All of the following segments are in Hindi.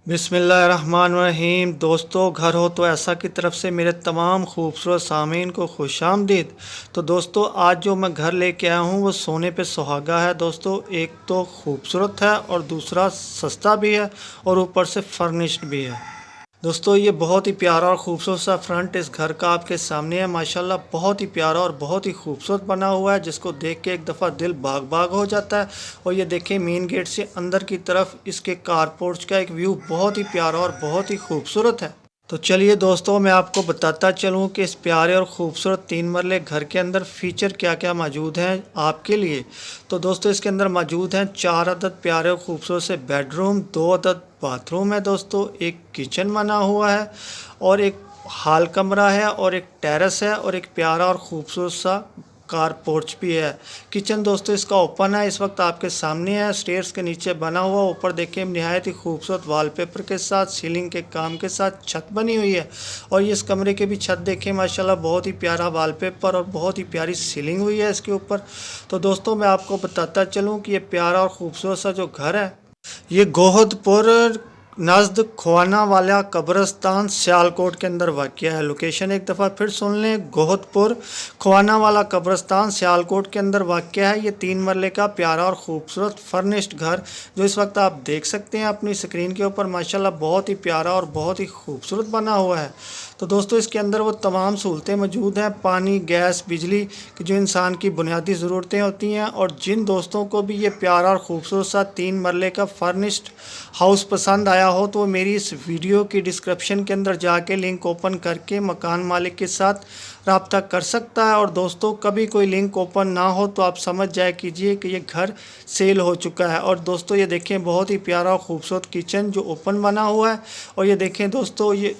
बिस्मिल्लाहिर्रहमानिर्रहीम। दोस्तों, घर हो तो ऐसा की तरफ से मेरे तमाम खूबसूरत सामीन को खुशामदीद। तो दोस्तों, आज जो मैं घर लेके आया हूँ वो सोने पे सुहागा है। दोस्तों, एक तो खूबसूरत है और दूसरा सस्ता भी है और ऊपर से फर्निश्ड भी है। दोस्तों, ये बहुत ही प्यारा और ख़ूबसूरत सा फ्रंट इस घर का आपके सामने है। माशाल्लाह बहुत ही प्यारा और बहुत ही खूबसूरत बना हुआ है, जिसको देख के एक दफ़ा दिल बाग बाग हो जाता है। और ये देखें, मेन गेट से अंदर की तरफ इसके कारपोर्च का एक व्यू बहुत ही प्यारा और बहुत ही खूबसूरत है। तो चलिए दोस्तों, मैं आपको बताता चलूँ कि इस प्यारे और ख़ूबसूरत 3 मरले घर के अंदर फ़ीचर क्या क्या मौजूद हैं आपके लिए। तो दोस्तों, इसके अंदर मौजूद हैं 4 अदद प्यारे और ख़ूबसूरत से बेडरूम, 2 अदद बाथरूम है दोस्तों, एक किचन बना हुआ है और एक हॉल कमरा है और एक टेरेस है और एक प्यारा और ख़ूबसूरत सा कार पोर्च भी है। किचन दोस्तों इसका ओपन है, इस वक्त आपके सामने है, स्टेयर्स के नीचे बना हुआ। ऊपर देखिए निहायत ही खूबसूरत वॉलपेपर के साथ सीलिंग के काम के साथ छत बनी हुई है। और ये इस कमरे के भी छत देखें, माशाल्लाह बहुत ही प्यारा वॉलपेपर और बहुत ही प्यारी सीलिंग हुई है इसके ऊपर। तो दोस्तों, मैं आपको बताता चलूँ कि ये प्यारा और ख़ूबसूरत सा जो घर है ये गोहदपुर नज़द खुआना वाला कब्रस्तान सियालकोट के अंदर वाक़या है। लोकेशन एक दफ़ा फिर सुन लें, गोहदपुर खुआना वाला कब्रस्तान सियालकोट के अंदर वाक़या है। ये 3 मरले का प्यारा और ख़ूबसूरत फर्निश्ड घर जो इस वक्त आप देख सकते हैं अपनी स्क्रीन के ऊपर, माशाल्लाह बहुत ही प्यारा और बहुत ही खूबसूरत बना हुआ है। तो दोस्तों, इसके अंदर वो तमाम सहूलतें मौजूद हैं, पानी, गैस, बिजली की जो इंसान की बुनियादी ज़रूरतें होती हैं। और जिन दोस्तों को भी ये प्यारा और ख़ूबसूरत सा 3 मरले का फर्निश्ड हाउस पसंद आया हो तो मेरी इस वीडियो की डिस्क्रिप्शन के अंदर जाके लिंक ओपन करके मकान मालिक के साथ रब्ता कर सकता है। और दोस्तों, कभी कोई लिंक ओपन ना हो तो आप समझ जाए कीजिए कि ये घर सेल हो चुका है। और दोस्तों, ये देखें बहुत ही प्यारा और ख़ूबसूरत किचन जो ओपन बना हुआ है। और ये देखें दोस्तों, ये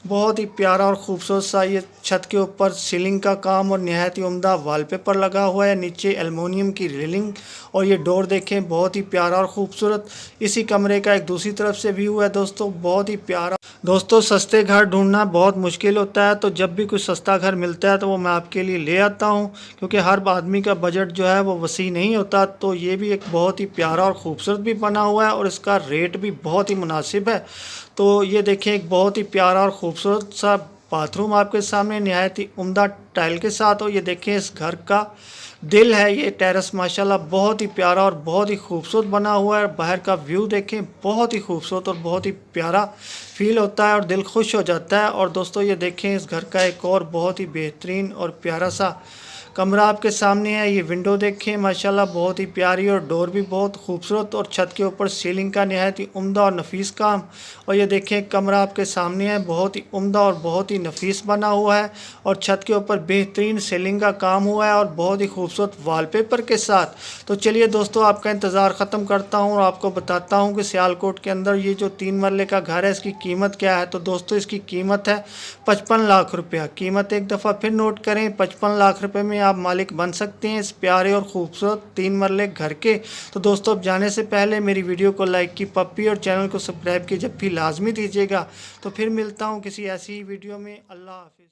बहुत ही प्यारा और ख़ूबसूरत सा ये छत के ऊपर सीलिंग का काम और नहायत ही उम्दा वॉलपेपर लगा हुआ है। नीचे एल्युमिनियम की रेलिंग और ये डोर देखें बहुत ही प्यारा और ख़ूबसूरत। इसी कमरे का एक दूसरी तरफ से व्यू है दोस्तों, बहुत ही प्यारा। दोस्तों, सस्ते घर ढूंढना बहुत मुश्किल होता है, तो जब भी कुछ सस्ता घर मिलता है तो वो मैं आपके लिए ले आता हूँ, क्योंकि हर आदमी का बजट जो है वो वसी नहीं होता। तो ये भी एक बहुत ही प्यारा और ख़ूबसूरत भी बना हुआ है और इसका रेट भी बहुत ही मुनासिब है। तो ये देखें, एक बहुत ही प्यारा और ख़ूबसूरत सा बाथरूम आपके सामने नहायत ही उम्दा टाइल के साथ। और ये देखें, इस घर का दिल है ये टेरेस, माशाल्लाह बहुत ही प्यारा और बहुत ही खूबसूरत बना हुआ है। बाहर का व्यू देखें, बहुत ही खूबसूरत और बहुत ही प्यारा फील होता है और दिल खुश हो जाता है। और दोस्तों, ये देखें, इस घर का एक और बहुत ही बेहतरीन और प्यारा सा कमरा आपके सामने है। ये विंडो देखें, माशाल्लाह बहुत ही प्यारी और डोर भी बहुत खूबसूरत और छत के ऊपर सीलिंग का नहायत ही उम्दा और नफीस काम। और ये देखें, कमरा आपके सामने है, बहुत ही उम्दा और बहुत ही नफीस बना हुआ है और छत के ऊपर बेहतरीन सीलिंग का काम हुआ है और बहुत ही खूबसूरत वॉलपेपर के साथ। तो चलिए दोस्तों, आपका इंतज़ार ख़त्म करता हूँ और आपको बताता हूँ कि सियालकोट के अंदर ये जो 3 मरले का घर है इसकी कीमत क्या है। तो दोस्तों, इसकी कीमत है 55 लाख रुपया। कीमत एक दफ़ा फिर नोट करें, 55 लाख रुपये में आप मालिक बन सकते हैं इस प्यारे और ख़ूबसूरत 3 मरले घर के। तो दोस्तों, अब जाने से पहले मेरी वीडियो को लाइक की पप्पी और चैनल को सब्सक्राइब की जब भी लाजमी दीजिएगा। तो फिर मिलता हूँ किसी ऐसी वीडियो में। अल्लाह हाफिज़।